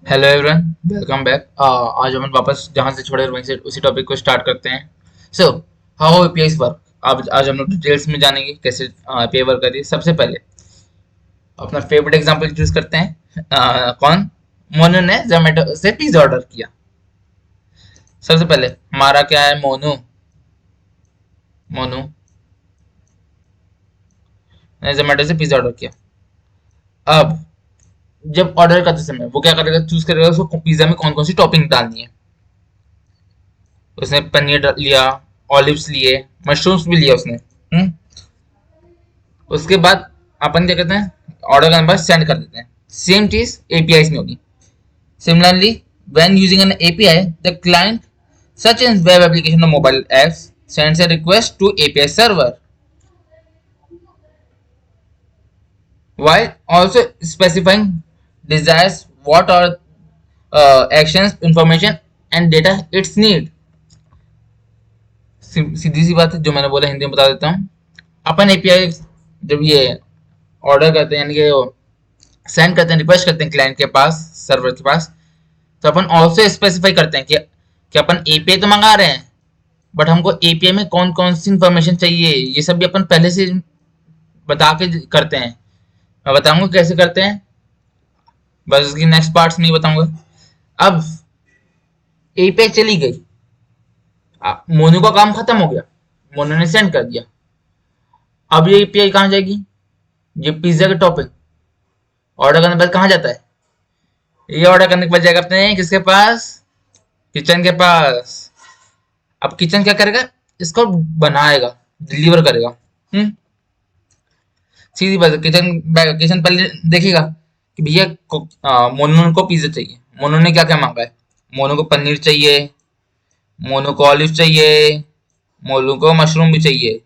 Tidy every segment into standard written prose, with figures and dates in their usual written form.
Hello everyone, welcome back. आज हम वापस जहां से छोड़े वहीं से उसी टॉपिक को स्टार्ट करते हैं। So how APIs work. आज हम लोग डिटेल्स में जानेंगे कैसे एपीआई वर्क करती है। सबसे पहले अपना फेवरेट एग्जांपल चूज करते हैं। कौन? मोनू ने जोमेटो से पिज्जा ऑर्डर किया। सबसे पहले हमारा क्या है? मोनू। मोनू ने जोमेटो से पिज्जा ऑर्डर किया। अब जब ऑर्डर करते समय वो क्या करेगा? चूज करेगा उसको पिज्जा में कौन कौन सी टॉपिंग डालनी है। उसने पनीर लिया, ऑलिव्स लिए, मशरूम्स भी लिया उसने। उसके बाद अपन क्या करते हैं? ऑर्डर करने के बाद सेंड कर देते हैं। सेम चीज एपीआई में होगी। Similarly, when using an API, the client, such as web application or mobile apps, sends a request to API server, while also specifying desires what are actions, information, and data its need. सीधी सी बात है, जो मैंने बोला हिंदी में बता देता हूँ। अपन API जब ये ऑर्डर करते हैं, यानी कि सेंड करते हैं, रिक्वेस्ट करते हैं क्लाइंट के पास, सर्वर के पास, तो अपन ऑल्सो स्पेसिफाई करते हैं कि अपन एपीआई तो मंगा रहे हैं, बट हमको एपीआई में कौन कौन सी इंफॉर्मेशन चाहिए, ये सब भी अपन पहले से बता के करते हैं। मैं बताऊंगा कैसे करते हैं, बस इसकी नेक्स्ट पार्ट्स में ही बताऊंगा। अब एपीआई चली गई, मोनू का काम खत्म हो गया, मोनू ने सेंड कर दिया। अब ये एपीआई कहाँ जाएगी? ये पिज्जा के टॉपिक ऑर्डर करने के बाद कहाँ जाता है? ये ऑर्डर करने के बाद जाएगा अपने किसके पास? किचन के पास। अब किचन क्या करेगा? इसको बनाएगा, डिलीवर करेगा। हम्म सीधी बात है। किचन पहले देखेगा कि भैया मोनू को पिज्जा चाहिए। मोनू ने क्या क्या मांगा है? मोनू को पनीर चाहिए, मोनू को ऑलिव चाहिए, मोनू को मशरूम भी चाहिए।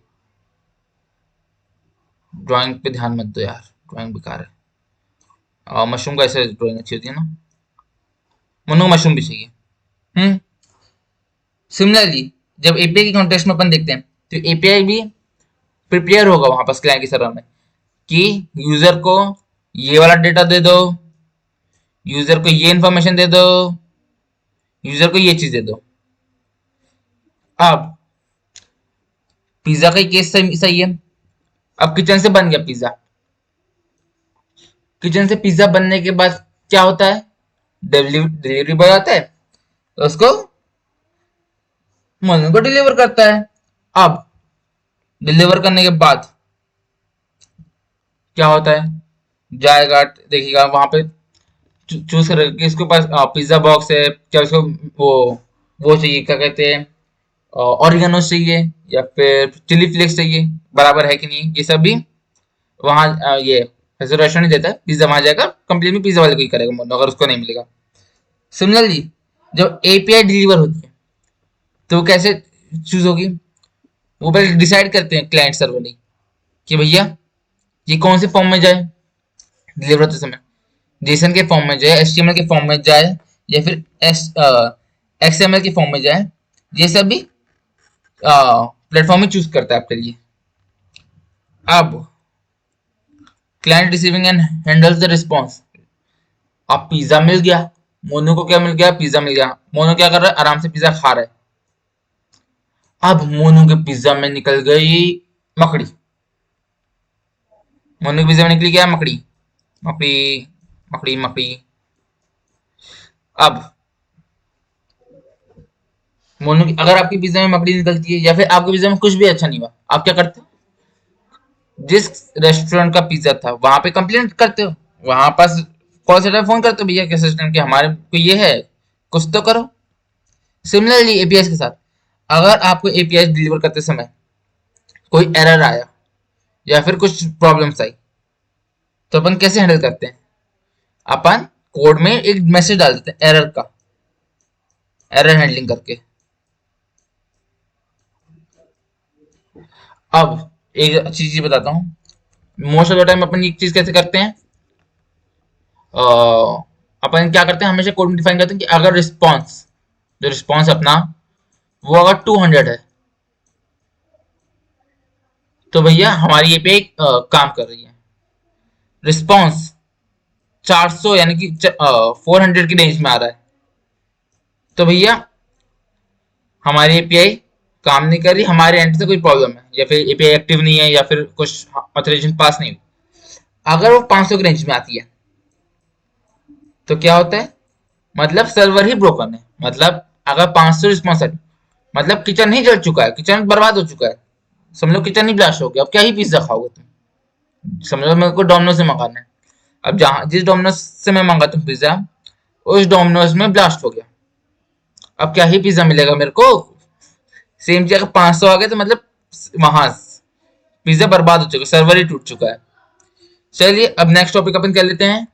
ड्राइंग पे ध्यान मत दो यार, ड्राइंग बेकार है। मशरूम का ऐसे ड्राइंग अच्छी होती है ना। मोनू को मशरूम भी चाहिए। हम्म सिमिलरली, जब एपीआई के कॉन्टेक्स्ट में अपन देखते हैं, तो एपीआई भी प्रिपेयर होगा वहां पर क्लाइंट के सर्वर में कि यूजर को ये वाला डेटा दे दो, यूजर को ये इंफॉर्मेशन दे दो, यूजर को ये चीज दे दो। अब पिज्जा का ही केस सही है। अब किचन से बन गया पिज्जा। किचन से पिज्जा बनने के बाद क्या होता है? डिलीवरी बॉय आता है, तो उसको मोनू को डिलीवर करता है। अब डिलीवर करने के बाद क्या होता है? जाएगा, देखिएगा वहां पे, चूज करेगा कि इसके पास पिज्जा बॉक्स है क्या, उसको वो चाहिए, क्या कहते हैं, ऑरिगेनो चाहिए या फिर चिली फ्लेक्स चाहिए, बराबर है कि नहीं, ये सब भी वहाँ ये ऐसे रेस्टोरेंट नहीं देता है। पिज्जा वहां जाएगा, कंप्लीट में पिज्जा वाले को ही करेगा मोनो, अगर उसको नहीं मिलेगा। सिमिलरली, जब एपीआई डिलीवर होती है तो वो कैसे चूज होगी? वो पहले डिसाइड करते हैं क्लाइंट सर्वर ने कि भैया ये कौन से फॉर्म में जाए डिलीवर होते समय। जेसन के फॉर्म में जाए, एचटीएमएल के फॉर्म में जाए, या फिर एक्सएमएल के फॉर्म में जाए, ये सब भी प्लेटफॉर्म ही चूज करता है आपके लिए। अब client receiving end handles the response. अब पिज्जा मिल गया, मोनू को क्या मिल गया? पिज्जा मिल गया। मोनू क्या कर रहा है? आराम से पिज्जा खा रहा है। अब मोनू के पिज्जा में निकल गई मकड़ी। मोनू के पिज्जा में निकली क्या? मकड़ी। मकड़ी, मकड़ी, मकड़ी। अब मोनू की, अगर आपके पिज्जा में मकड़ी निकलती है या फिर आपके पिज्जा में कुछ भी अच्छा नहीं हुआ, आप क्या करते हो? जिस रेस्टोरेंट का पिज्जा था वहां पे कंप्लेंट करते हो, वहां पास कॉल सेंटर फोन करते हो, भैया कैसे सिस्टम के हमारे को ये है, कुछ तो करो। सिमिलरली एपीआई के साथ, अगर आपको एपीआई डिलीवर करते समय कोई एरर आया या फिर कुछ प्रॉब्लम्स आई, तो अपन कैसे हैंडल करते हैं? अपन कोड में एक मैसेज डाल देते हैं एरर का, एरर हैंडलिंग करके। अब एक अच्छी चीज बताता हूँ। मोस्ट ऑफ द टाइम अपन ये चीज कैसे करते हैं? अपन क्या करते हैं, हमेशा कोड में डिफाइन करते हैं कि अगर रिस्पॉन्स, जो रिस्पॉन्स अपना, वो अगर 200 है, तो भैया हमारी एपीआई काम कर रही है। रिस्पॉन्स 400 यानी कि 400 की रेंज में आ रहा है, तो भैया हमारी एपीआई काम नहीं कर रही, हमारे एंड से कोई प्रॉब्लम है, या फिर एपीआई एक्टिव नहीं है, या फिर कुछ ऑथराइजेशन पास नहीं हुई। अगर वो 500 की रेंज में आती है तो क्या होता है, मतलब सर्वर ही ब्रोकन है। मतलब अगर 500 रिस्पॉन्स है, मतलब किचन ही जल चुका है, किचन बर्बाद हो चुका है, समझ लो किचन ही ब्लास्ट हो गया। अब क्या ही पिज्जा खाओगे तुम, समझ लो मेरे को डोमिनोज से मंगाना है, अब जहां जिस डोमिनोज से मैं मंगाता हूँ पिज्जा, उस डोमिनोज में ब्लास्ट हो गया, अब क्या ही पिज्जा मिलेगा मेरे को। सेम चीज अगर 500 आ गए तो मतलब वहां पिज्जा बर्बाद हो चुका है, सर्वर ही टूट चुका है। चलिए अब नेक्स्ट टॉपिक अपन कर लेते हैं।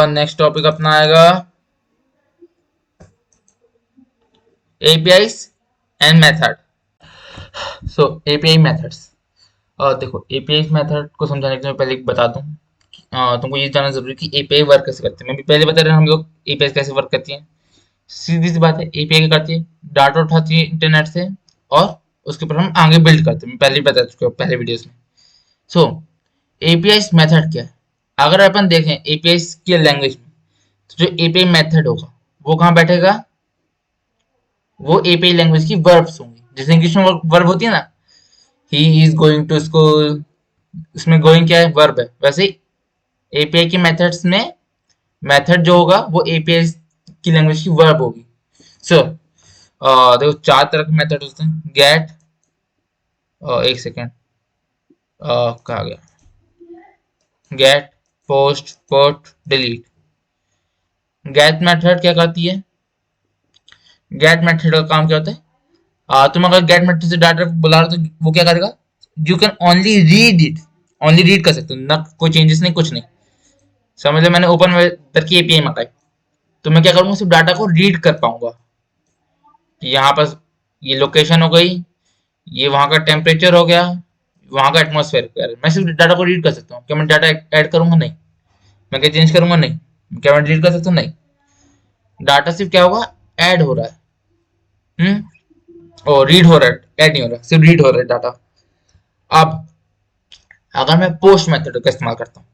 नेक्स्ट टॉपिक अपना आएगा APIs and method. So API methods, देखो एपीआई मेथड को समझाने के लिए पहले एक बता दूं, तुमको ये जानना जरूरी है कि एपीआई वर्क कैसे करती है। मैं भी पहले बता रहा हूँ हम लोग एपीआई कैसे वर्क करती है। सीधी सी बात है, एपीआई क्या करती है, डाटा उठाती है इंटरनेट से और उसके ऊपर हम आगे बिल्ड करते हैं। मैं पहले ही बता चुका हूँ पहले वीडियोस में। सो एपीआई मेथड क्या है, अगर अपन देखें एपीआई की लैंग्वेज में, तो जो एपीआई मेथड होगा वो कहाँ बैठेगा, वो एपीआई लैंग्वेज की वर्ब्स होंगी। जैसे इंग्लिश में वर्ब होती है ना, he is going to school, इसमें गोइंग क्या है, वर्ब है। वैसे एपीआई के मेथड्स में मेथड जो होगा वो एपीआई की लैंग्वेज की वर्ब होगी। सो देखो चार तरह के मेथड होते हैं, गेट, एक सेकेंड कहा गया, get, post, put, delete. Get method क्या करती है, गेट मेथड का काम क्या होता है, तुम अगर गेट मेथड से डाटा बुला रहे हो तो वो क्या करेगा, you can only read it, only read कर सकते हो ना, कोई चेंजेस नहीं, कुछ नहीं। समझ लो मैंने ओपन वेक्टर की एपीआई मंगाई, तो मैं क्या करूंगा, सिर्फ डाटा को रीड कर पाऊंगा कि यहाँ पर ये लोकेशन हो गई, ये वहां का टेम्परेचर हो गया, वहां का एटमोसफेयर, मैं सिर्फ डाटा को रीड कर सकता हूँ। क्या मैं डाटा ऐड करूंगा, नहीं। मैं क्या चेंज करूंगा, नहीं। क्या मैं डिलीट कर सकता हूँ, नहीं। डाटा सिर्फ क्या होगा, ऐड हो रहा है, और रीड हो रहा है, ऐड नहीं हो रहा, सिर्फ रीड हो रहा है डाटा। अब अगर मैं पोस्ट मेथड का इस्तेमाल करता हूँ,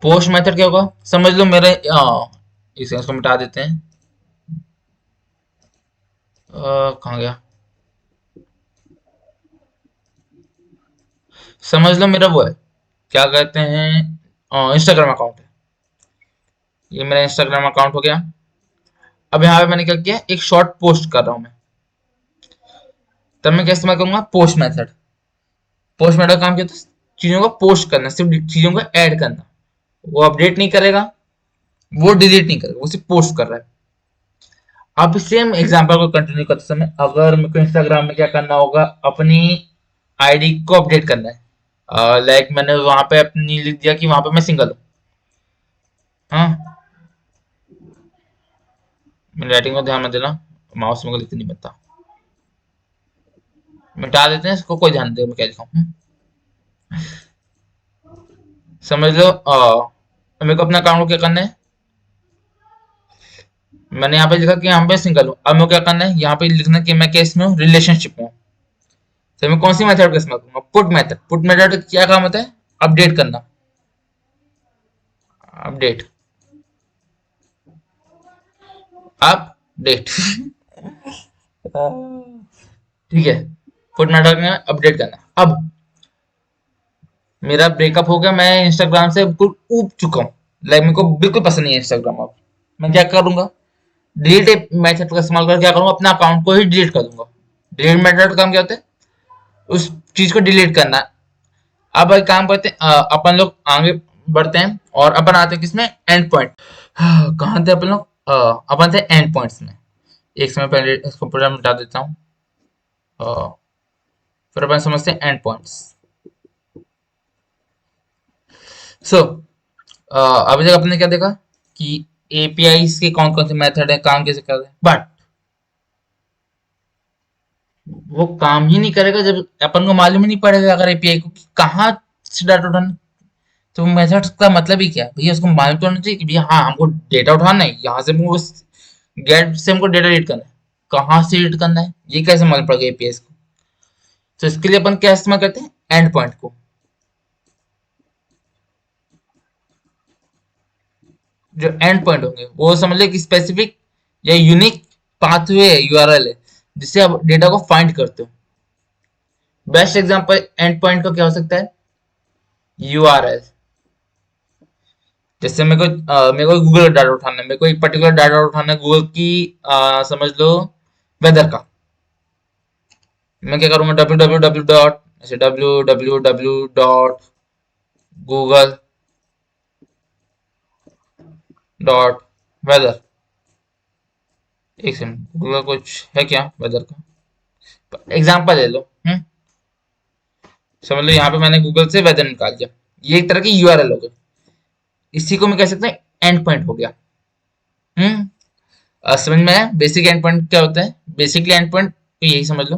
पोस्ट मेथड क्या होगा, समझ लो मेरे इसे इसको मिटा देते हैं, कहाँ गया, समझ लो मेरा वो है, क्या कहते हैं, इंस्टाग्राम अकाउंट है, ये मेरा इंस्टाग्राम अकाउंट हो गया। अब यहाँ पे मैंने क्या किया, एक शॉर्ट पोस्ट कर रहा हूँ मैं, तब मैं क्या इस्तेमाल करूंगा, पोस्ट मेथड। पोस्ट मेथड का काम क्या होता है, चीजों को पोस्ट करना, सिर्फ चीजों को ऐड करना। वो अपडेट नहीं करेगा, वो डिलीट नहीं करेगा, वो सिर्फ पोस्ट कर रहा है। अब सेम एग्जांपल को कंटिन्यू करते समय अगर मेरे को इंस्टाग्राम में क्या करना होगा, अपनी आईडी को अपडेट करना है, लाइक मैंने वहां पे अपनी लिख दिया कि वहां पे मैं सिंगल हूँ, हाँ, मैं राइटिंग में ध्यान मत देना, माउस में को लिखते नहीं बनता, मिटा देते हैं इसको, कोई ध्यान नहीं देगा मैं क्या लिखा हूँ। समझ लो मेरे को अपना अकाउंट को क्या करना है, मैंने यहाँ पे लिखा कि यहाँ पे सिंगल हूँ, अब मेरे को क्या करना है, यहाँ पे लिखना कि मैं क्या इसमें हूँ, रिलेशनशिप में हूँ। तो मैं कौन सी मेथड का इस्तेमाल करूंगा, पुट मेथड। पुट मेथड क्या काम होता है, अपडेट करना, अपडेट, अपडेट ठीक है, पुट मेथड में अपडेट करना। अब मेरा ब्रेकअप हो गया, मैं इंस्टाग्राम से बिल्कुल ऊब चुका हूँ, लाइक मेरे को बिल्कुल पसंद नहीं है इंस्टाग्राम। अब मैं क्या करूंगा, डिलीट मेथड का इस्तेमाल कर क्या करूंगा, अपना अकाउंट को ही डिलीट कर दूंगा। डिलीट मेथड का काम क्या होता है, उस चीज को डिलीट करना। अब एक काम करते हैं, अपन लोग आगे बढ़ते हैं और अपन आते हैं किसमें, एंड पॉइंट। कहाँ थे अपन लोग, अपन थे एंड पॉइंट्स में। एक समय पहले इसको पूरा मिटा देता हूँ, फिर अपन समझते हैं एंड पॉइंट्स। सो अभी तक आपने क्या देखा कि एपीआई के कौन कौन से मेथड है, काम कैसे कर रहे हैं, बट वो काम ही नहीं करेगा जब अपन को मालूम ही नहीं पड़ेगा अगर एपीआई को कि कहाँ से डाटा उठाना। तो मेथड का मतलब ही क्या है भैया, उसको मालूम तो होना चाहिए कि भैया हाँ हमको डेटा उठाना है, यहाँ से हमको गेट से हमको डेटा रीड करना है, कहाँ से रीड करना है ये कैसे मालूम पड़ेगा एपीआई को। तो इसके लिए अपन क्या इस्तेमाल करते हैं, एंड पॉइंट को। जो एंड पॉइंट होंगे वो समझ ले कि स्पेसिफिक या यूनिक पाथवे है, यूआरएल है, जिससे आप डेटा को फाइंड करते हो। बेस्ट एग्जांपल एंड पॉइंट का क्या हो सकता है? यूआरएल। जैसे मेरे को गूगल का डाटा उठाना है, मेरे को एक पर्टिकुलर डाटा उठाना है गूगल की, समझ लो वेदर का। मैं क्या करूंगा, डब्ल्यू डब्ल्यू डब्ल्यू डॉट, ऐसे W W W dot Google dot weather. एक सेकंड, गूगल का कुछ है क्या वेदर का? एग्जाम्पल ले लो। समझ लो यहाँ पे मैंने गूगल से वेदर निकाल दिया, ये एक तरह की यूआरएल हो गई। इसी को मैं कह सकता हूँ एंड पॉइंट हो गया। समझ में आया बेसिक एंड पॉइंट क्या होता है? बेसिकली एंड पॉइंट तो यही समझ लो।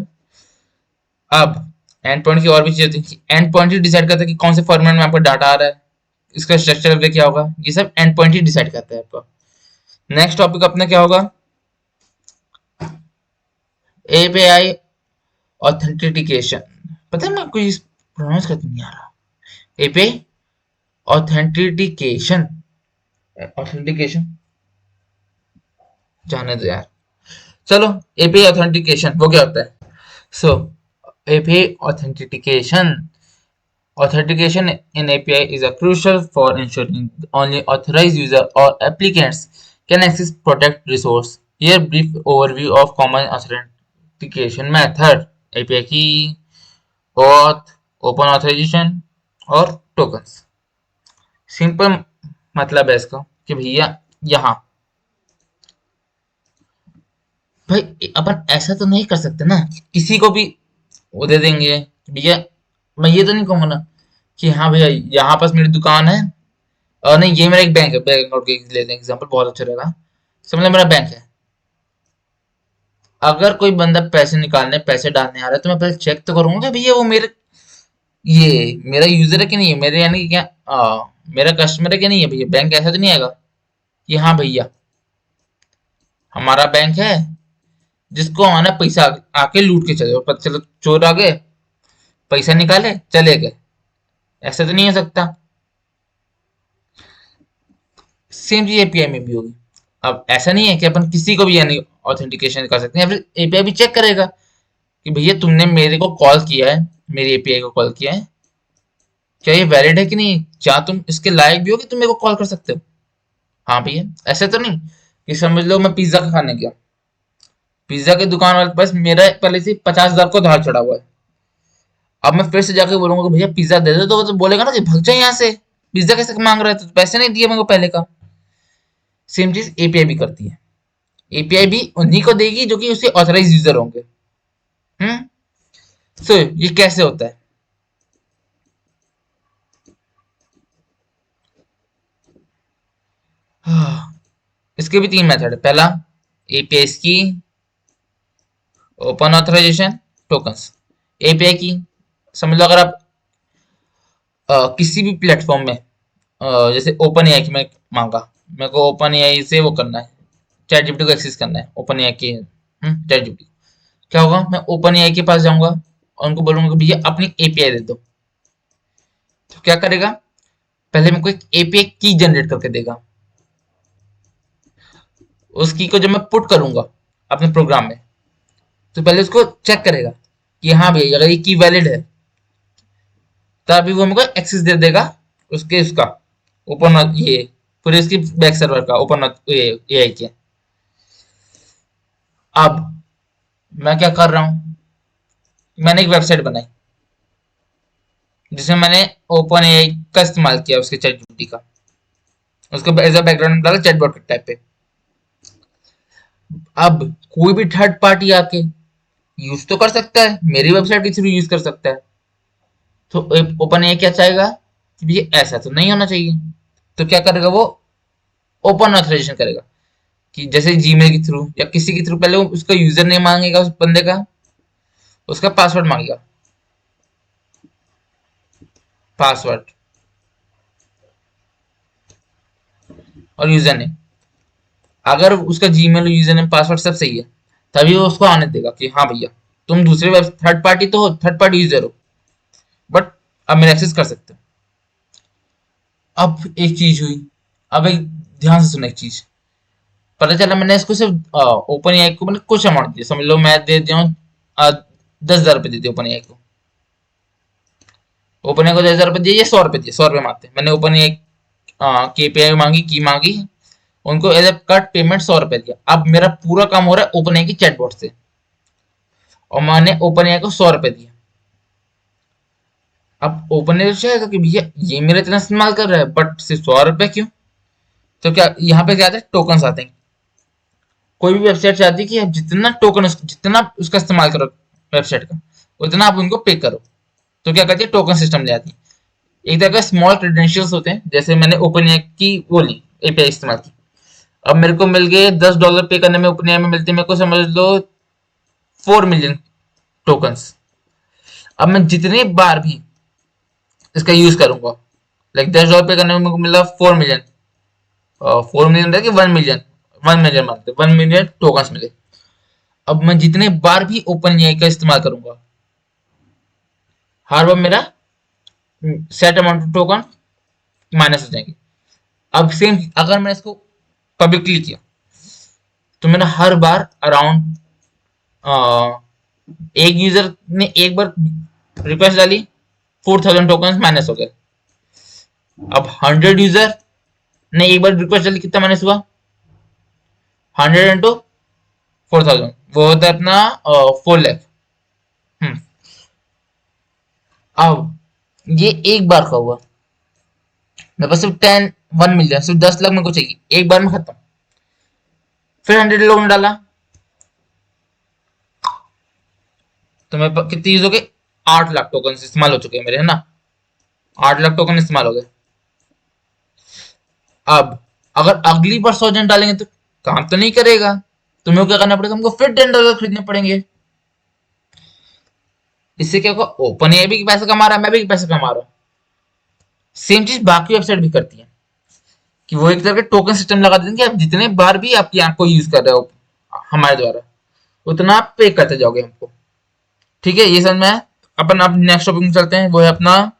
अब एंड पॉइंट की और भी चीजें होती है। एंड पॉइंट ही डिसाइड करता है कि कौन से फॉर्मेट में आपका डाटा आ रहा है, इसका स्ट्रक्चर क्या होगा, ये सब एंड पॉइंट ही डिसाइड करता है आपका। नेक्स्ट टॉपिक अपना क्या होगा? API authentication. पता है मैं कोई प्रोनाउंस करते नहीं आ रहा। एपीआई ऑथेंटिकेशन, ऑथेंटिकेशन जाने दो यार। चलो, एपीआई ऑथेंटिकेशन वो क्या होता है? So API authentication, authentication in API is a crucial for ensuring only authorized user or applicants can access protect resource. Here brief overview of common authentication method: API key, auth, open authorization और tokens। Simple मतलब है इसका कि भैया यहाँ भाई अपन ऐसा तो नहीं कर सकते ना किसी को भी वो दे देंगे भैया। मैं ये तो नहीं कहूंगा ना कि हाँ भैया यहाँ पास मेरी दुकान है, और नहीं ये मेरा एक बैंक है, बैंक अकाउंट के ले लें एग्जांपल, बहुत अच्छा रहेगा। समझ लो मेरा बैंक है, अगर कोई बंदा पैसे निकालने पैसे डालने आ रहा है तो मैं पहले चेक तो करूंगा कि भैया वो मेरे ये मेरा यूजर है कि नहीं है, मेरे यानी कि क्या मेरा कस्टमर है कि नहीं है भैया। बैंक ऐसा तो नहीं आएगा कि हाँ भैया हमारा बैंक है, जिसको आना पैसा आके लूट के चले, पता चलो चोर आ गए, पैसा निकाले चले गए, ऐसा तो नहीं हो सकता। सेम चीज एपीआई में भी होगी। अब ऐसा नहीं है कि अपन किसी को भी यानी ऑथेंटिकेशन कर सकते हैं, या फिर एपीआई भी चेक करेगा कि भैया तुमने मेरे को कॉल किया है, मेरी एपीआई को कॉल किया है, क्या ये वैलिड है कि नहीं, क्या तुम इसके लायक भी हो कि तुम मेरे को कॉल कर सकते हो। हाँ भैया, ऐसे तो नहीं कि समझ लो मैं पिज्जा खाने गया, पिज्जा की दुकान वाले के पास मेरा पहले से 50,000 को धार चढ़ा हुआ है। अब मैं फिर से जाके बोलूंगा कि भैया पिज्जा दे दो, तो वो तो बोलेगा ना कि भाग जाए यहाँ से, पिज्जा कैसे मांग रहे थे, तो पैसे नहीं दिए मेरे को पहले का। सेम चीज एपीआई भी करती है, एपीआई भी उन्हीं को देगी जो कि उसके ऑथराइज यूजर होंगे। सो ये कैसे होता है? इसके भी तीन मेथड है। पहला एपीआई की ओपन ऑथराइजेशन, टोकन्स। एपीआई की समझ लो अगर आप किसी भी प्लेटफॉर्म में जैसे ओपन एआई की मैं मांगा, मेरे को ओपन एआई से वो करना है, चैट जीपीटी को एक्सेस करना है, ओपन एआई के चैट जीपीटी, क्या होगा, मैं ओपन एआई के पास जाऊंगा और उनको बोलूंगा कि भैया अपनी एपीआई दे दो। तो क्या करेगा, पहले मेरे को एक एपीआई की जनरेट करके देगा। उस की को जब मैं पुट करूंगा अपने प्रोग्राम में, तो पहले उसको चेक करेगा कि हाँ भैया अगर ये की वैलिड है, तभी वो हमको एक्सेस दे देगा उसके उसका ओपन ये पूरे इसकी बैक सर्वर का ओपन एआई के। अब मैं क्या कर रहा हूँ, मैंने एक वेबसाइट बनाई जिसमें मैंने ओपन एआई का इस्तेमाल किया उसके चैट जीपीटी का, उसको एज अ बैकग्राउंड डाला चैटबॉट टाइप पे। अब कोई भी थर्ड पार्टी आके यूज तो कर सकता है, मेरी वेबसाइट के थ्रू यूज कर सकता है। तो ओपन एआई क्या चाहेगा कि ये ऐसा तो नहीं होना चाहिए, तो क्या करेगा वो ओपन ऑथराइजेशन करेगा कि जैसे जीमेल के थ्रू या किसी के थ्रू पहले वो उसका यूजर नेम मांगेगा उस बंदे का, उसका पासवर्ड मांगेगा, पासवर्ड और यूजर नेम। अगर उसका जीमेल यूजर नेम पासवर्ड सब सही है, तभी वो उसको आने देगा कि हाँ भैया तुम दूसरे वेब थर्ड पार्टी तो हो, थर्ड पार्टी यूजर हो, बट अब मेरा एक्सेस कर सकते हो। अब एक चीज हुई, अब एक ध्यान से सुना एक चीज। पता चला मैंने इसको सिर्फ ओपन एआई को मैंने कुछ अमाउंट दिया, समझ लो मैं दे दिया हूँ 10,000 रुपये दे दिए ओपन एआई को। ओपन एआई को 10,000 रुपये दिए या 100 रुपये दिए, 100 रुपये मानते मैंने ओपन एआई की एपीआई मांगी, की मांगी, उनको एज ए कट पेमेंट 100 रुपये दिया। अब मेरा पूरा काम हो रहा है ओपन एआई की चैटबॉट से, और मैंने ओपन एआई को 100 रुपये दिया। अब ओपन एआई चाहेगा कि भैया ये मेरा इतना इस्तेमाल कर रहा है बट सिर्फ 100 रुपये क्यों? तो क्या यहाँ पे क्या आते हैं, टोकन आते हैं। कोई भी वेबसाइट चाहती है कि आप जितना टोकन, जितना उसका इस्तेमाल करो वेबसाइट का, उतना आप उनको पे करो। तो क्या करती है, टोकन सिस्टम ले आती है। एक तरह का स्मॉल क्रेडेंशियल्स होते हैं, जैसे मैंने ओपन एआई की वो ली, एपीआई इस्तेमाल की। अब मेरे को मिल गए $10 पे करने में ओपन एआई में मिलते हैं मेरे को समझ लो 4 मिलियन टोकन्स। अब मैं जितने बार भी इसका यूज करूंगा, लाइक $10 पे करने में मेरे को मिला 4 मिलियन, 4 मिलियन रह 1 मिलियन, 1 मिलियन मानते 1 मिलियन टोकन्स मिले। अब मैं जितने बार भी ओपन एआई का इस्तेमाल करूंगा, हर बार मेरा set amount of token minus हो जाएंगे। अब सेम अगर मैं इसको पब्लिकली किया तो मेरा हर बार अराउंड एक यूजर ने एक बार रिक्वेस्ट डाली, 4,000 टोकन माइनस हो गए। अब 100 यूजर ने एक बार रिक्वेस्ट डाली, कितना माइनस हुआ, 100 × 4,000, वो होता है अपना 4 लाख। अब ये एक बार का हुआ, मेरे पास सिर्फ 1 मिलियन, सिर्फ 10 लाख मेरे को चाहिए, एक बार में खत्म। फिर 100 लोगों ने डाला, तो मेरे पास कितनी यूज हो गई, 8 लाख टोकन इस्तेमाल हो चुके हैं मेरे, है ना, 8 लाख टोकन इस्तेमाल हो गए। अब अगर अगली बार 100 जन डालेंगे तो काम तो नहीं करेगा, तो मेरे को क्या करना पड़ेगा, हमको फिर $10 खरीदने पड़ेंगे। इससे क्या होगा, ओपन एआई भी पैसा कमा रहा है, मैं भी पैसा कमा रहा हूँ। सेम चीज बाकी वेबसाइट भी करती है कि वो एक तरह के टोकन सिस्टम लगा देंगे, आप जितने बार भी आपकी आंख को यूज कर रहे हो हमारे द्वारा, उतना आप पे करते जाओगे हमको। ठीक है, ये समझ में है। अपन अब नेक्स्ट टॉपिक में चलते हैं, वो है अपना,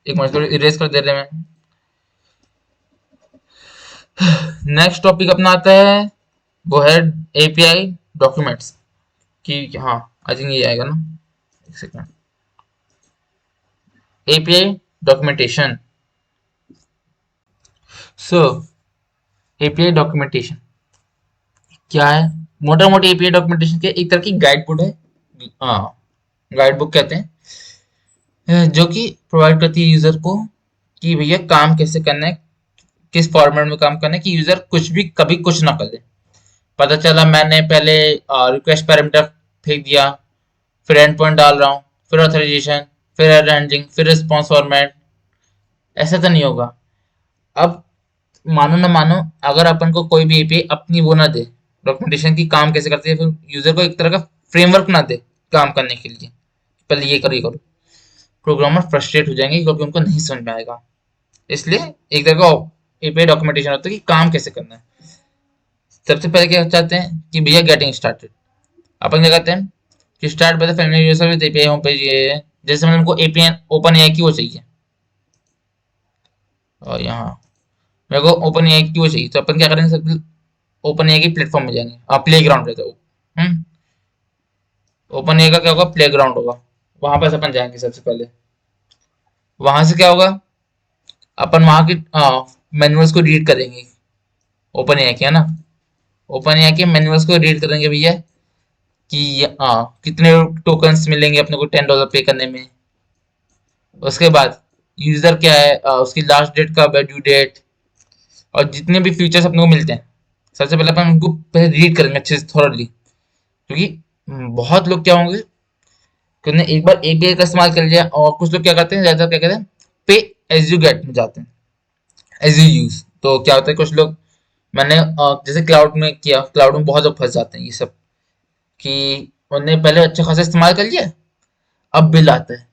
एक मिनट थोड़ी इरेज कर दे रहे हैं। नेक्स्ट टॉपिक अपना आता है, वो है एपीआई डॉक्यूमेंट्स की। हाँ, आई थिंक ये आएगा ना, एक second. API documentation. So API documentation क्या है, मोटा मोटी एपीआई डॉक्यूमेंटेशन के एक तरह की गाइड बुक है, हाँ गाइड बुक कहते हैं, जो कि प्रोवाइड करती है यूजर को कि भैया काम कैसे करना है, किस फॉर्मेट में काम करना है, कि यूजर कुछ भी कभी कुछ ना कर दे। पता चला मैंने पहले रिक्वेस्ट पैरामीटर फेंक दिया, फिर एंड पॉइंट डाल रहा हूँ, फिर ऑथराइजेशन, फिर एरर हैंडलिंग, फिर रिस्पॉन्स फॉर्मेट, ऐसा तो नहीं होगा। अब मानो ना मानो, अगर अपन को कोई भी एपीआई अपनी वो ना दे डॉक्यूमेंटेशन की, काम कैसे करती है, फिर यूजर को एक तरह का फ्रेमवर्क ना दे काम करने के लिए, पहले ये करो ये करो, प्रोग्रामर फ्रस्ट्रेट हो जाएंगे क्योंकि उनको नहीं समझ में आएगा। इसलिए एक तरह का एपीआई डॉक्यूमेंटेशन होता है कि काम कैसे करना है। सबसे पहले क्या चाहते हैं कि भैया गेटिंग स्टार्टेड, अपन क्या कहते हैं कि start by the familiar user with API home page. ये है जैसे मतलब हमको एपीआई ओपन एआई की वो चाहिए, और यहाँ मेरे को ओपन एआई की वो चाहिए, तो अपन क्या करेंगे, सबसे ओपन एआई के प्लेटफॉर्म में जाएंगे, प्ले ग्राउंड रहता है वो, ओपन एआई का क्या होगा, प्ले ग्राउंड होगा, वहां पर अपन जाएंगे सबसे पहले। वहां से क्या होगा, अपन वहां के मैनुअल्स को रीड करेंगे, ओपन एआई के, है ना, ओपन एआई के मैनुअल्स को रीड करेंगे भैया कि कितने टोकन्स मिलेंगे अपने को $10 पे करने में। उसके बाद यूजर क्या है, उसकी लास्ट डेट कब है, ड्यू डेट, और जितने भी फीचर्स अपने को मिलते हैं, सबसे पहले अपन उनको पहले रीड करेंगे अच्छे से थॉरली। क्योंकि बहुत लोग क्या होंगे कि उन्होंने एक बार एपीआई का इस्तेमाल कर लिया, और कुछ लोग क्या करते हैं, ज्यादातर क्या कहते हैं, पे एज यू गेट में जाते हैं, एज यू यूज। तो क्या होता है, कुछ लोग, मैंने जैसे क्लाउड में किया, क्लाउड में बहुत लोग फंस जाते हैं ये सब, कि उन्होंने पहले अच्छा खासा इस्तेमाल कर लिया, अब बिल आता है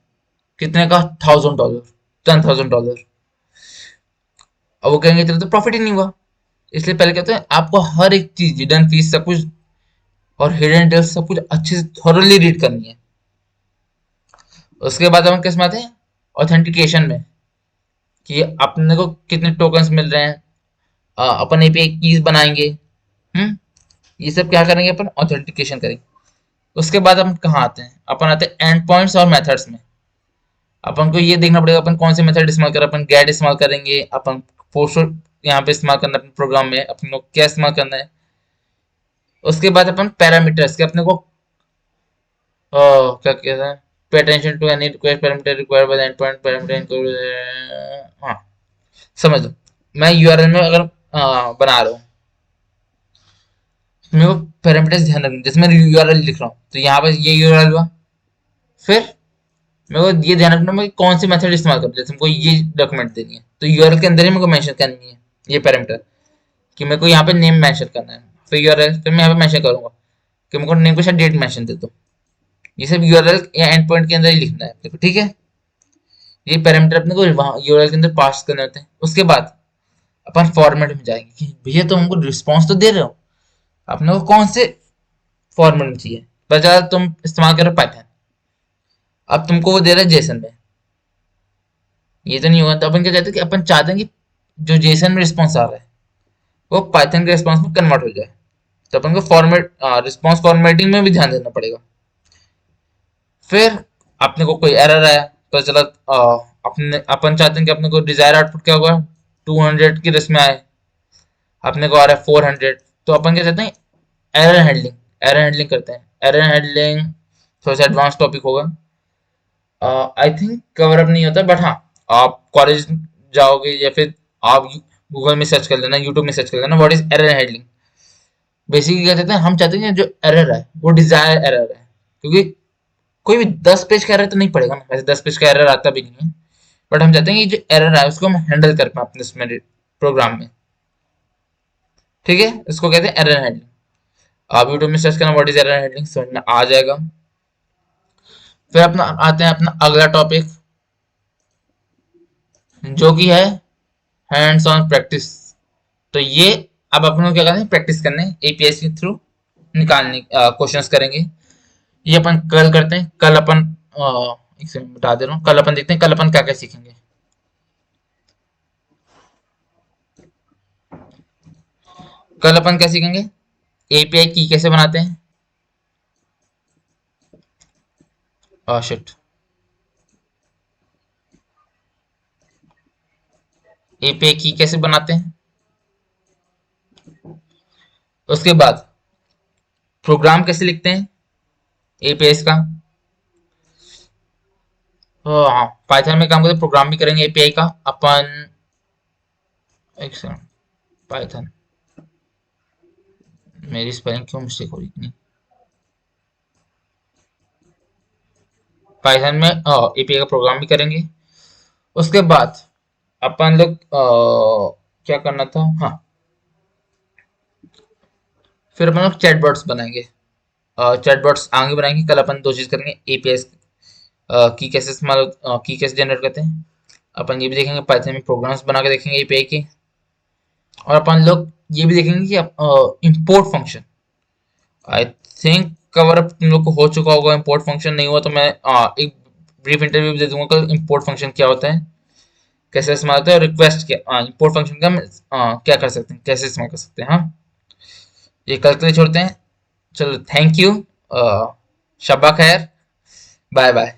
कितने का, $1,000, $10,000। अब वो कहेंगे तेरा तो प्रॉफिट ही नहीं हुआ। इसलिए पहले कहते हैं आपको हर एक चीज, हिडन फीस सब कुछ और हिडन डिटेल्स सब कुछ अच्छे से थॉरली रीड करनी है। उसके बाद हम किस में आते हैं, ऑथेंटिकेशन में, कि अपने को कितने टोकन्स मिल रहे हैं, अपन एपीआई कीज बनाएंगे। ये सब क्या करेंगे, अपन ऑथेंटिकेशन करेंगे। उसके बाद हम कहाँ आते हैं, अपन आते हैं एंड पॉइंट्स और मेथड्स में। अपन को ये देखना पड़ेगा अपन कौन से मेथड इस्तेमाल करें। अपन गेट इस्तेमाल करेंगे, अपन पोस्ट यहाँ पे इस्तेमाल करना है, अपने प्रोग्राम में अपन को क्या इस्तेमाल करना है। उसके बाद अपन पैरामीटर्स के अपने को क्या कहते हैं, pay attention to any request parameter required by the endpoint parameter. हाँ, समझ लो मैं यूआरएल में अगर बना रहा हूँ, मेरे को पैरामीटर्स ध्यान रखना। जैसे मैं यूआरएल लिख रहा हूँ तो यहाँ पर ये यूआरएल हुआ। फिर मेरे को ये ध्यान रखना मैं कौन सी मेथड इस्तेमाल करूँ। जैसे हमको ये डॉक्यूमेंट देनी है तो यूआरएल के अंदर ही मेरे को मेंशन करनी है ये पैरामीटर, कि मेरे को यहाँ पे नेम मेंशन करना है। फिर यूआरएल, फिर मैं यहाँ पे मेंशन करूंगा कि मेरे को नेम के साथ डेट मेंशन दे दो। ये सब यूआरएल या एंड पॉइंट के अंदर ही लिखना है अपने को, ठीक है। ये पैरामीटर अपने को वहाँ यूआरएल के अंदर पास करने होते हैं। उसके बाद अपन फॉर्मेट में जाएंगे कि भैया तुम हमको रिस्पॉन्स तो दे रहे हो, अपने को कौन से फॉर्मेट में चाहिए। पता तुम इस्तेमाल करो पाइथन, अब तुमको वो दे रहा है जेसन में, ये तो नहीं होगा। तो अपन क्या चाहते हैं कि अपन चाहते हैं कि जो जेसन में रिस्पॉन्स आ रहा है वो पाइथन के रिस्पॉन्स में कन्वर्ट हो जाए। तो अपन को फॉर्मेट रिस्पॉन्स फॉर्मेटिंग में भी ध्यान देना पड़ेगा। फिर अपने को कोई एरर आया तो चला अपने अपन चाहते हैं कि अपने को डिजायर आउटपुट क्या होगा, 200 की रेस में आए, अपने को आ रहा है 400। तो अपन क्या चाहते हैं, एरर हैंडलिंग करते हैं। एरर हैंडलिंग थोड़ा सा एडवांस टॉपिक होगा, आई थिंक कवर अप नहीं होता, बट हाँ आप कॉलेज जाओगे या फिर आप गूगल में सर्च कर लेना, यूट्यूब में सर्च कर लेना what is error handling. Basically क्या कहते हैं, हम चाहते हैं कि जो एरर है वो डिजायर एरर है, क्योंकि कोई भी 10 पेज का एरर तो नहीं पड़ेगा ना, वैसे 10 पेज का एरर आता भी नहीं है, बट हम चाहते हैं कि जो एरर है उसको हम हैंडल कर पाए अपने इसमें प्रोग्राम में, ठीक है। इसको कहते हैं एरर हैंडलिंग। आप यूट्यूब में सर्च करना व्हाट इज एरर हैंडलिंग, समझ में आ जाएगा। फिर अपना आते हैं अपना अगला टॉपिक जो कि है हैंड्स ऑन प्रैक्टिस। तो ये अब अपन को क्या करना है, प्रैक्टिस करने एपीआई के थ्रू निकालने क्वेश्चंस करेंगे। ये अपन कल करते हैं। कल अपन एक सेकंड बता दे रहा हूँ, कल अपन देखते हैं कल अपन क्या क्या सीखेंगे। कल अपन क्या सीखेंगे, एपीआई की कैसे बनाते हैं। शिट, एपीआई की कैसे बनाते हैं। उसके बाद प्रोग्राम कैसे लिखते हैं एपीआई का। हाँ, पाइथन में काम करते प्रोग्राम भी करेंगे एपीआई का अपन। एक सेकंड, पाइथन, मेरी स्पेलिंग क्यों मिस्टेक हो रही इतनी। पाइथन में एपीआई का प्रोग्राम भी करेंगे। उसके बाद अपन लोग क्या करना था, हाँ, फिर अपन लोग चैटबॉट्स बनाएंगे। चैटबॉट्स आगे बनाएंगे। कल अपन दो चीज करेंगे, एपीआई की कैसे इस्तेमाल की कैसे जनरेट करते हैं, अपन ये भी देखेंगे। पाइथन में प्रोग्राम्स बना के देखेंगे एपीआई के। और अपन लोग ये भी देखेंगे कि import function, I think cover up तुम लोग को हो चुका होगा। इंपोर्ट फंक्शन नहीं हुआ तो मैं एक ब्रीफ इंटरव्यू भी दे दूंगा कल। इंपोर्ट फंक्शन क्या होता है, कैसे इस्तेमाल होता है, और रिक्वेस्ट क्या, इंपोर्ट फंक्शन का हम क्या कर सकते हैं, कैसे इस्तेमाल कर सकते हैं। हाँ, ये कल के लिए छोड़ते हैं। चलो, थैंक यू, शब्बा खैर, बाय बाय।